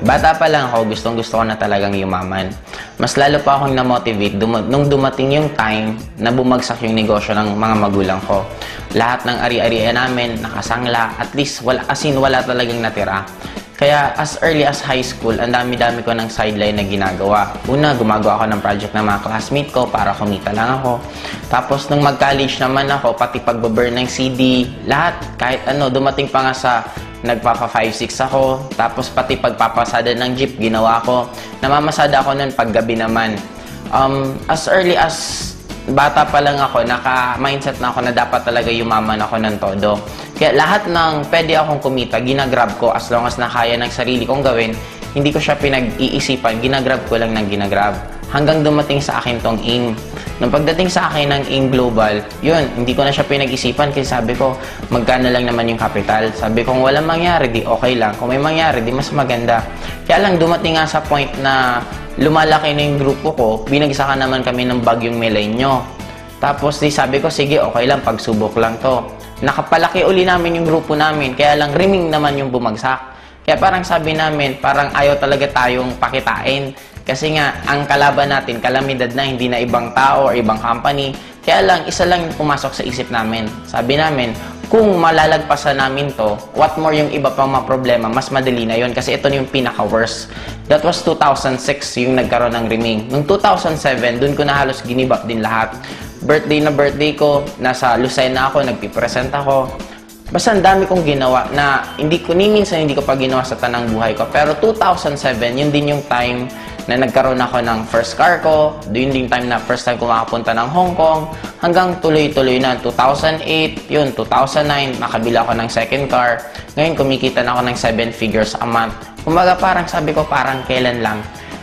Bata pa lang ako, gustong-gusto ko na talagang yumaman. Mas lalo pa akong na-motivate nung dumating yung time na bumagsak yung negosyo ng mga magulang ko. Lahat ng ari-arian namin, nakasangla, at least wala talagang natira. Kaya as early as high school, ang dami-dami ko ng sideline na ginagawa. Una, gumagawa ako ng project ng mga classmate ko para kumita lang ako. Tapos nung mag-college naman ako, pati pagbaburn ng CD, lahat, kahit ano, dumating pa nga sa nagpapa 5-6 ako. Tapos pati pagpapasada ng jeep, ginawa ko. Namamasada ako nun paggabi naman. As early as bata pa lang ako, naka-mindset na ako na dapat talaga yumaman ako ng todo. Kaya lahat ng pwede akong kumita, ginagrab ko as long as nakaya ng sarili kong gawin. Hindi ko siya pinag-iisipan, ginagrab ko lang ng ginagrab. Hanggang dumating sa akin tong AIM. Nung pagdating sa akin ng AIM Global, yun, hindi ko na siya pinag-isipan kasi sabi ko, magkano lang naman yung capital. Sabi ko, kung walang mangyari, di okay lang. Kung may mangyari, di mas maganda. Kaya lang dumating nga sa point na lumalaki na yung grupo ko, binagsakan naman kami ng bagyong Milenyo. Tapos di sabi ko, sige, okay lang, pagsubok lang to. Nakapalaki uli namin yung grupo namin, kaya lang riming naman yung bumagsak. Kaya parang sabi namin, parang ayaw talaga tayong pakitain. Kasi nga, ang kalaban natin, kalamidad na, hindi na ibang tao or ibang company. Kaya lang, isa lang yung pumasok sa isip namin. Sabi namin, kung malalagpasan namin to, what more yung iba pang mga problema, mas madali na yun. Kasi ito na yung pinaka-worst. That was 2006 yung nagkaroon ng riming. Noong 2007, dun ko na halos ginibap din lahat. Birthday ko, nasa Lucena ako, nagpipresent ako. Basta ang dami kong ginawa na minsan hindi ko pa ginawa sa tanang buhay ko. Pero 2007, yun din yung time na nagkaroon ako ng first car ko. Yun din yung time na first time ko makapunta ng Hong Kong. Hanggang tuloy-tuloy na. 2008, yun, 2009, nakabila ako ng second car. Ngayon, kumikita na ako ng 7 figures a month. Kumbaga parang sabi ko, parang kailan lang.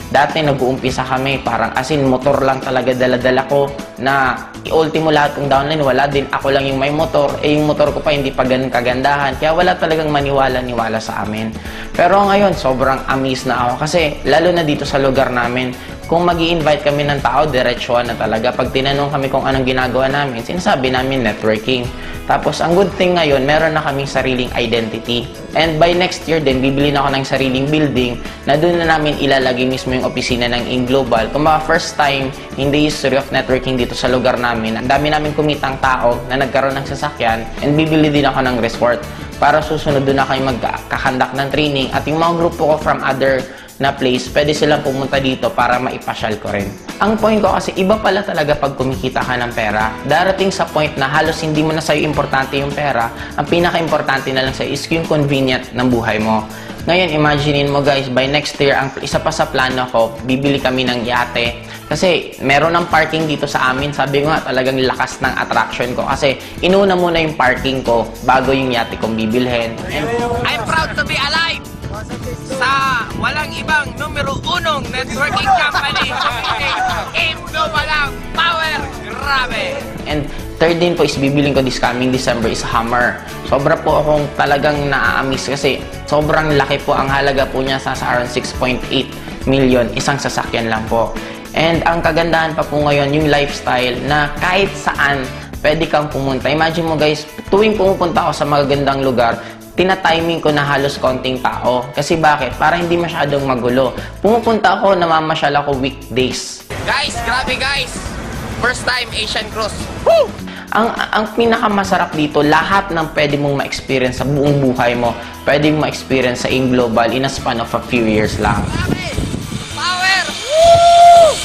Dati nag-uumpisa kami, parang motor lang talaga dala-dala ko na i-ultimo lahat kong downline, wala din. Ako lang yung may motor, yung motor ko pa hindi pa ganun kagandahan. Kaya wala talagang maniwala-niwala sa amin. Pero ngayon, sobrang amazed na ako kasi lalo na dito sa lugar namin, kung mag-i-invite kami ng tao, diretsuhan na talaga. Pag tinanong kami kung anong ginagawa namin, sinasabi namin networking. Tapos, ang good thing ngayon, meron na kaming sariling identity. And by next year din, bibili na ako ng sariling building na doon na namin ilalagay mismo yung opisina ng AIM Global. Kung mga first time in the history of networking dito sa lugar namin, ang dami namin kumitang tao na nagkaroon ng sasakyan and bibili din ako ng resort para susunod doon na kayo magkakandak ng training. At yung mga grupo ko from other na place, pwede silang pumunta dito para maipasyal ko rin. Ang point ko kasi, iba pala talaga pag kumikita ka ng pera. Darating sa point na halos hindi mo na sa'yo importante yung pera. Ang pinaka-importante na lang sa'yo is yung convenient ng buhay mo. Ngayon, imaginein mo guys, by next year, ang isa pa sa plano ko, bibili kami ng yate. Kasi meron ng parking dito sa amin. Sabi ko nga, talagang lakas ng attraction ko. Kasi inuna muna yung parking ko bago yung yate kong bibilhin. I'm proud to be alive sa walang ibang numero 1 networking company. AIM Global Power. Grabe! And third din po is bibiling ko this coming December is Hummer. Sobra po akong talagang naa-amaze kasi sobrang laki po. Ang halaga po niya sa around 6.8 million. Isang sasakyan lang po. And ang kagandahan pa po ngayon, yung lifestyle na kahit saan pwede kang pumunta. Imagine mo guys, tuwing pumupunta ako sa magagandang lugar, tina-timing ko na halos konting tao. Kasi bakit? Para hindi masyadong magulo. Pumupunta ako, namamasyal ako weekdays. Guys, grabe guys! First time Asian Cross. Woo! Ang pinakamasarap dito, lahat ng pwede mong ma-experience sa buong buhay mo, pwede mong ma-experience sa AIM Global in a span of a few years lang. Power! Woo!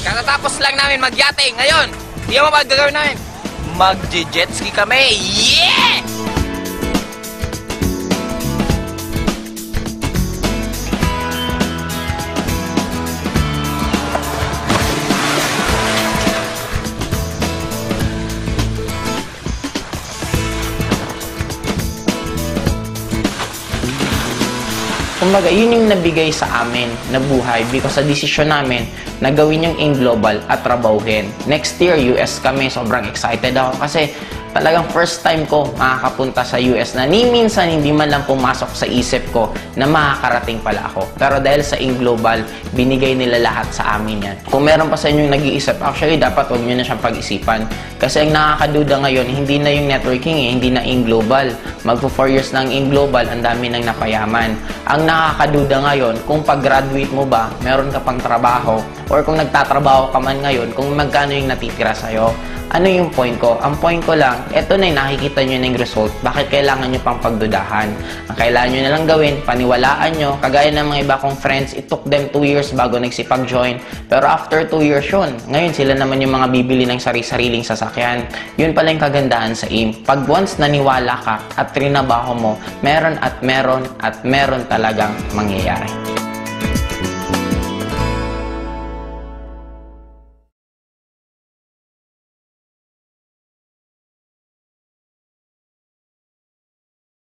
Katatapos lang namin magyate. Ngayon, di mo ba gagawin namin? Mag-jet ski kami. Yeah! Kumbaga, yun yung nabigay sa amin na buhay because sa desisyon namin na gawin yung AIM Global at trabahuhin. Next year, US kami. Sobrang excited ako kasi Talagang first time ko makakapunta sa US na ni minsan hindi man lang pumasok sa isip ko na makakarating pala ako. Pero dahil sa Global, binigay nila lahat sa amin yan. Kung meron pa sa inyong nag-iisip, actually dapat huwag nyo na siyang pag-isipan. Kasi ang nakakaduda ngayon, hindi na yung networking hindi na Global. Magpo 4 years na ang Global, ang dami nang napayaman. Ang nakakaduda ngayon, kung pag-graduate mo ba, meron ka pang trabaho, or kung nagtatrabaho ka man ngayon, kung magkano yung natitira sa'yo. Ano yung point ko? Ang point ko lang, eto na yung nakikita nyo na yung result. Bakit kailangan nyo pang pagdudahan? Ang kailangan nyo na lang gawin, paniwalaan nyo. Kagaya ng mga iba kong friends, it took them 2 years bago nagsipag-join. Pero after 2 years yun, ngayon sila naman yung mga bibili ng sari-sariling sasakyan. Yun pala yung kagandahan sa AIM. Pag once naniwala ka at trinabaho mo, meron at meron at meron talagang mangyayari.